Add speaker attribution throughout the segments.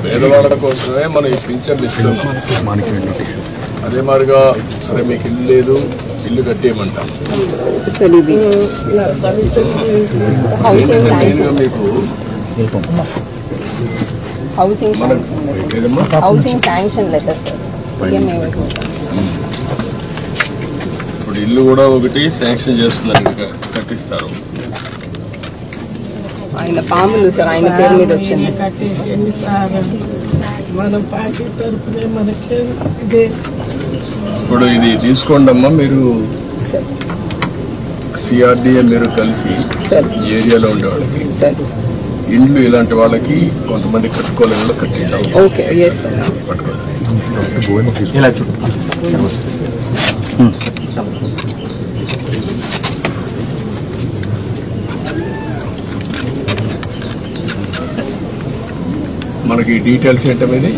Speaker 1: పేదవాళ్ళ కోసమే మనం ఈ పింఛన్ ఇస్తున్నాం. అదే మాదిరిగా సరే మీకు ఇల్లు లేదు, ఇల్లు కట్టేయమంటాం. మెయిన్గా మీకు ఇప్పుడు ఇల్లు కూడా ఒకటి శాంక్షన్ చేస్తున్నారు, కట్టిస్తారు.
Speaker 2: ఆయన పాములు సార్ ఆయన పేరు మీద వచ్చింది.
Speaker 1: ఇప్పుడు ఇది తీసుకోండి అమ్మా, మీరు సిఆర్డిఏ మీరు కలిసి ఏరియాలో ఉండే వాళ్ళకి ఇండ్లు ఇలాంటి వాళ్ళకి కొంతమంది కట్టుకోలేని కూడా కట్టిద్దాం. మనకి డీటెయిల్స్ ఏంటనేది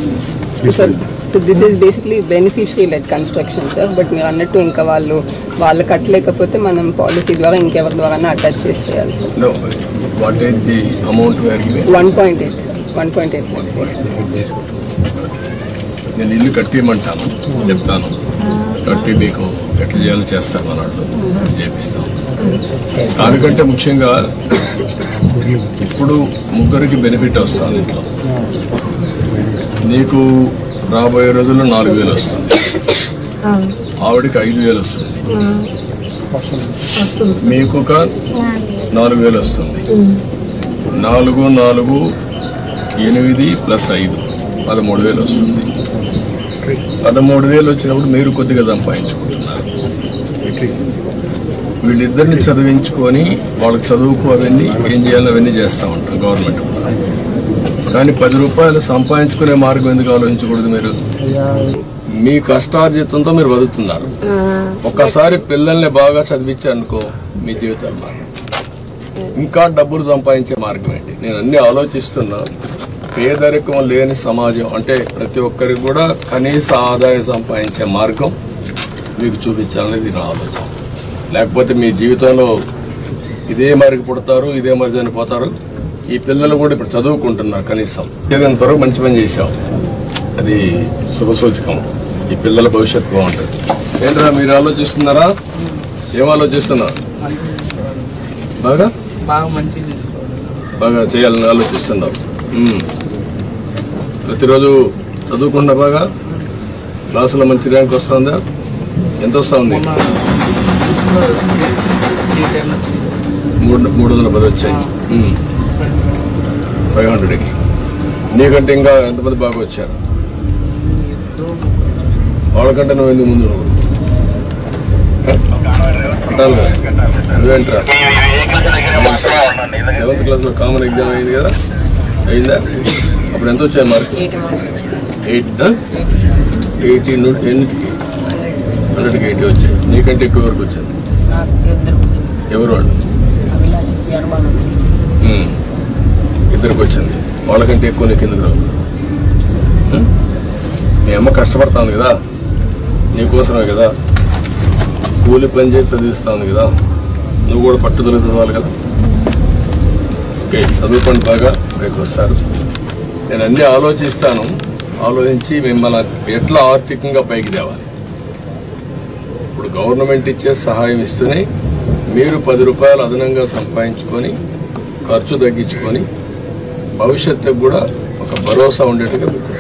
Speaker 2: so this is basically beneficiary lead construction sir. But మీరు అన్నట్టు ఇంకా వాళ్ళు కట్టలేకపోతే మనం పాలసీ ద్వారా ఇంకెవరి ద్వారా అటాచ్ చేసి చేయాలి సార్. 1.8
Speaker 1: నేను ఇల్లు కట్టేయమంటాను, చెప్తాను, కట్టి మీకు ఎట్లా చేయాలో చేస్తాను అన్నట్టు చేపిస్తాం. దానికంటే ముఖ్యంగా ఇప్పుడు ముగ్గురికి బెనిఫిట్ వస్తుంది. ఇంట్లో నీకు రాబోయే రోజుల్లో 4,000 వస్తుంది, ఆవిడికి 5,000 వస్తుంది, మీకు ఒక 4,000 వస్తుంది. 4, 4, 8 + 5 13,000 వస్తుంది. 13,000 వచ్చినప్పుడు మీరు కొద్దిగా సంపాదించుకుంటున్నారు. వీళ్ళిద్దరిని చదివించుకొని వాళ్ళకి చదువుకు అవన్నీ ఏం చేయాలో అవన్నీ చేస్తూ ఉంటాం గవర్నమెంట్ కూడా. కానీ 10 రూపాయలు సంపాదించుకునే మార్గం ఎందుకు ఆలోచించకూడదు? మీరు మీ కష్టార్జితంతో మీరు బతుకుతున్నారు. ఒక్కసారి పిల్లల్ని బాగా చదివించారనుకో మీ జీవితాలు మారు. ఇంకా డబ్బులు సంపాదించే మార్గం ఏంటి? నేను అన్ని ఆలోచిస్తున్నా. పేదరికం లేని సమాజం అంటే ప్రతి ఒక్కరికి కూడా కనీస ఆదాయం సంపాదించే మార్గం మీకు చూపించాలనేది నా ఆలోచన. లేకపోతే మీ జీవితంలో ఇదే మరికి పుడతారు, ఇదే మరి చనిపోతారు. ఈ పిల్లలు కూడా ఇప్పుడు చదువుకుంటున్నారు. కనీసం ఏదంతవరకు మంచి పని చేశాం, అది శుభసూచకం. ఈ పిల్లల భవిష్యత్తు బాగుంటుంది. ఏంట్రా మీరు ఆలోచిస్తున్నారా? ఏం ఆలోచిస్తున్నారు? బాగా చేయాలని ఆలోచిస్తున్నావు. ప్రతిరోజు చదువుకుండా బాగా క్లాసులో మంచి ర్యాంక్ వస్తుందా? ఎంత వస్తుంది? 310 వచ్చాయి 500కి. నీకంటే ఇంకా ఎంతమంది బాగా వచ్చారు? వాళ్ళకంటే నువ్వు ఎందుకు ముందు అంటాను కదా. నువ్వేంట్రా 7th క్లాస్లో కామన్ ఎగ్జామ్ అయింది కదా, అయిందా? అప్పుడు ఎంత వచ్చాయి మార్క్? 100కి 80 వచ్చాయి. నీకంటే ఎక్కువ వరకు వచ్చాయి. ఎవరు వాళ్ళు? ఇద్దరికి వచ్చింది. వాళ్ళకంటే ఎక్కువ నీకు ఎందుకు రావు? మీ అమ్మ కష్టపడతాను కదా, నీకోసమే కదా, కూలి పని చేసి చదివిస్తాను కదా, నువ్వు కూడా పట్టుదల చదవాలి కదా. ఓకే, చదువుకోండి బాగా, రేపు వస్తారు. నేను అన్నీ ఆలోచిస్తాను. ఆలోచించి మిమ్మల్ని ఎట్లా ఆర్థికంగా పైకి తేవాలి. ఇప్పుడు గవర్నమెంట్ ఇచ్చే సహాయం ఇస్తూనే మీరు 10 రూపాయలు అదనంగా సంపాదించుకొని ఖర్చు తగ్గించుకొని భవిష్యత్తుకు కూడా ఒక భరోసా ఉండేట్టుగా మీకు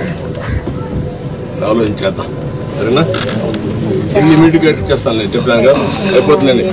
Speaker 1: ఆలోచించేద్దాం. సరేనా? ఇమ్మీడియట్గా ఇచ్చేస్తాను. నేను చెప్పాను కదా, అయిపోతుందండి.